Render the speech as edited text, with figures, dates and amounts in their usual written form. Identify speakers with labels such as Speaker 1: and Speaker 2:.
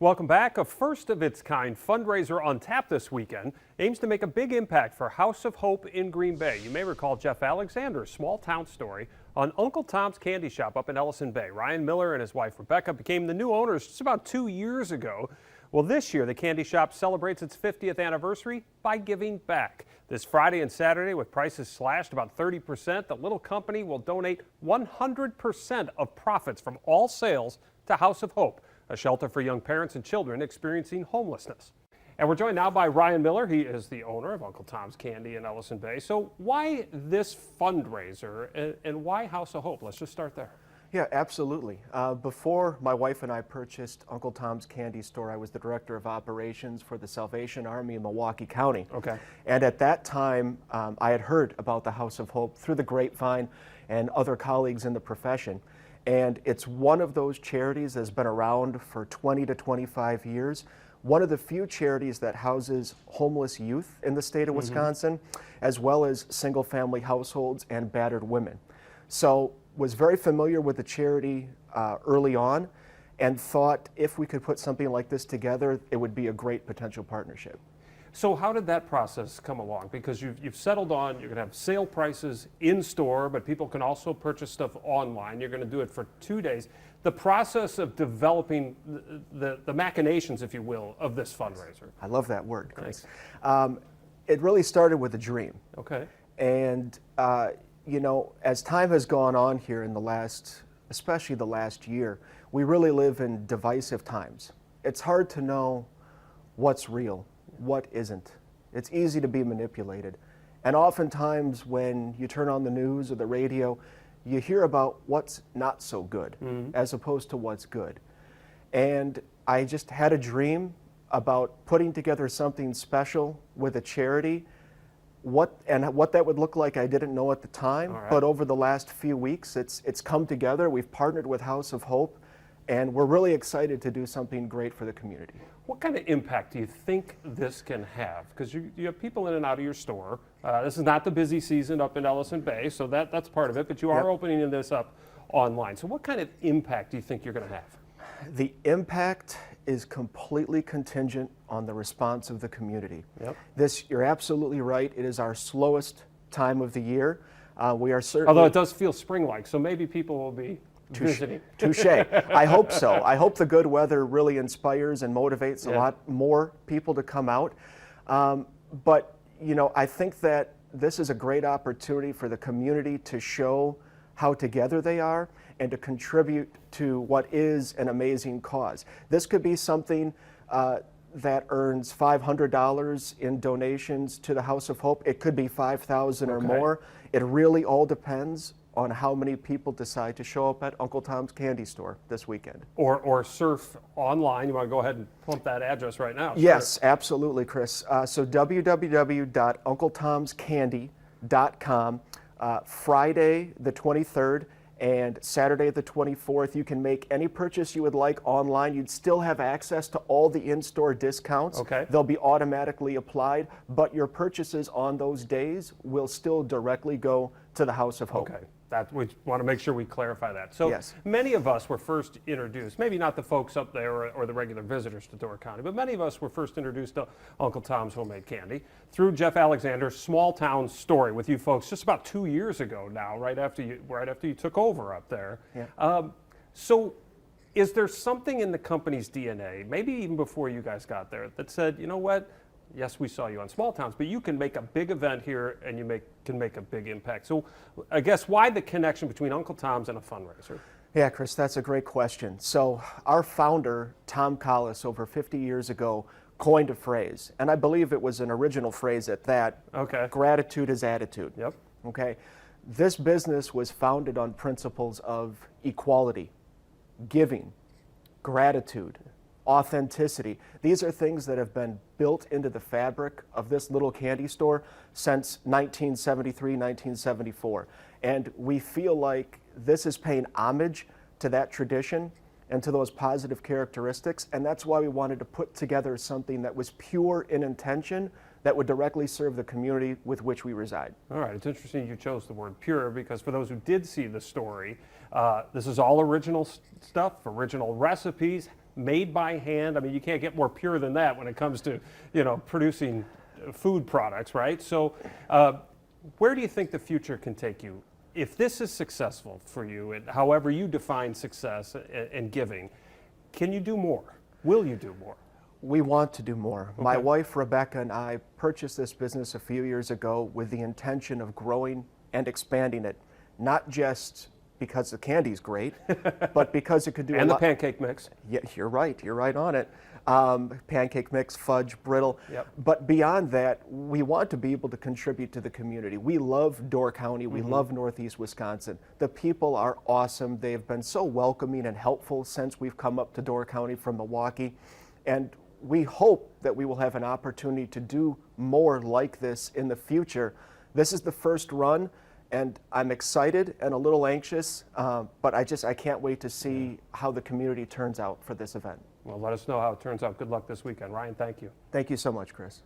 Speaker 1: Welcome back. A first of its kind fundraiser on tap this weekend aims to make a big impact for House of Hope in Green Bay. You may recall Jeff Alexander's small town story on Uncle Tom's Candy Shop up in Ellison Bay. Ryan Miller and his wife Rebecca became the new owners just about 2 years ago. Well, this year the candy shop celebrates its 50th anniversary by giving back. This Friday and Saturday, with prices slashed about 30%, the little company will donate 100% of profits from all sales to House of Hope, a shelter for young parents and children experiencing homelessness. And we're joined now by Ryan Miller. He is the owner of Uncle Tom's Candy in Ellison Bay. So why this fundraiser and why House of Hope? Let's just start there.
Speaker 2: Yeah, absolutely. Before my wife and I purchased Uncle Tom's Candy Store, I was the director of operations for the Salvation Army in Milwaukee County.
Speaker 1: Okay.
Speaker 2: And at that time, I had heard about the House of Hope through the grapevine and other colleagues in the profession. And it's one of those charities that's been around for 20 to 25 years. One of the few charities that houses homeless youth in the state of Wisconsin, as well as single-family households and battered women. So was very familiar with the charity early on and thought if we could put something like this together, it would be a great potential partnership.
Speaker 1: So how did that process come along? Because you've settled on, you're going to have sale prices in store, but people can also purchase stuff online. You're going to do it for 2 days. The process of developing the machinations, if you will, of this fundraiser.
Speaker 2: I love that word, Chris.
Speaker 1: Nice.
Speaker 2: It really started with a dream.
Speaker 1: Okay.
Speaker 2: And, you know, as time has gone on here in especially the last year, we really live in divisive times. It's hard to know what's real, what isn't. It's easy to be manipulated. And oftentimes when you turn on the news or the radio, you hear about what's not so good as opposed to what's good. And I just had a dream about putting together something special with a charity. What that would look like, I didn't know at the time, but over the last few weeks, it's come together. We've partnered with House of Hope, and we're really excited to do something great for the community.
Speaker 1: What kind of impact do you think this can have? Because you have people in and out of your store. This is not the busy season up in Ellison Bay, so that's part of it, but you are opening this up online. So what kind of impact do you think you're going to have?
Speaker 2: The impact is completely contingent on the response of the community. Yep. You're absolutely right. It is our slowest time of the year. We are certainly,
Speaker 1: although it does feel spring-like, so maybe people will be visiting.
Speaker 2: Touche. I hope so. I hope the good weather really inspires and motivates a lot more people to come out. But you know, I think that this is a great opportunity for the community to show how together they are and to contribute to what is an amazing cause. This could be something that earns $500 in donations to the House of Hope. It could be $5,000 or more. It really all depends on how many people decide to show up at Uncle Tom's Candy Store this weekend.
Speaker 1: Or surf online. You want to go ahead and plump that address right now?
Speaker 2: Yes, absolutely, Chris. So www.uncletomscandy.com. Friday the 23rd and Saturday the 24th, you can make any purchase you would like online. You'd still have access to all the in-store discounts.
Speaker 1: Okay.
Speaker 2: They'll be automatically applied, but your purchases on those days will still directly go to the House of Hope.
Speaker 1: Okay. We want to make sure we clarify that. So many of us were first introduced, maybe not the folks up there or the regular visitors to Door County, but many of us were first introduced to Uncle Tom's Homemade Candy through Jeff Alexander's small town story with you folks just about 2 years ago now, right after you took over up there. Yeah. So is there something in the company's DNA, maybe even before you guys got there, that said, you know what? Yes, we saw you on small towns, but you can make a big event here and you can make a big impact. So I guess why the connection between Uncle Tom's and a fundraiser?
Speaker 2: Yeah, Chris, that's a great question. So our founder, Tom Collis, over 50 years ago, coined a phrase, and I believe it was an original phrase at that.
Speaker 1: Okay.
Speaker 2: Gratitude is attitude.
Speaker 1: Yep.
Speaker 2: Okay. This business was founded on principles of equality, giving, gratitude, authenticity. These are things that have been built into the fabric of this little candy store since 1973, 1974. And we feel like this is paying homage to that tradition and to those positive characteristics. And that's why we wanted to put together something that was pure in intention, that would directly serve the community with which we reside.
Speaker 1: All right, it's interesting you chose the word pure, because for those who did see the story, this is all original stuff, original recipes, made by hand. I mean, you can't get more pure than that when it comes to, producing food products, right? So where do you think the future can take you? If this is successful for you, and however you define success and giving, can you do more? Will you do more?
Speaker 2: We want to do more. My
Speaker 1: Okay.
Speaker 2: wife, Rebecca, and I purchased this business a few years ago with the intention of growing and expanding it, not just because the candy's great, but because it could do a
Speaker 1: And the
Speaker 2: lot.
Speaker 1: pancake mix.
Speaker 2: Yeah, you're right on it. Pancake mix, fudge, brittle.
Speaker 1: Yep.
Speaker 2: But beyond that, we want to be able to contribute to the community. We love Door County. We love Northeast Wisconsin. The people are awesome. They've been so welcoming and helpful since we've come up to Door County from Milwaukee. And we hope that we will have an opportunity to do more like this in the future. This is the first run, and I'm excited and a little anxious, but I can't wait to see how the community turns out for this event.
Speaker 1: Well, let us know how it turns out. Good luck this weekend. Ryan, thank you.
Speaker 2: Thank you so much, Chris.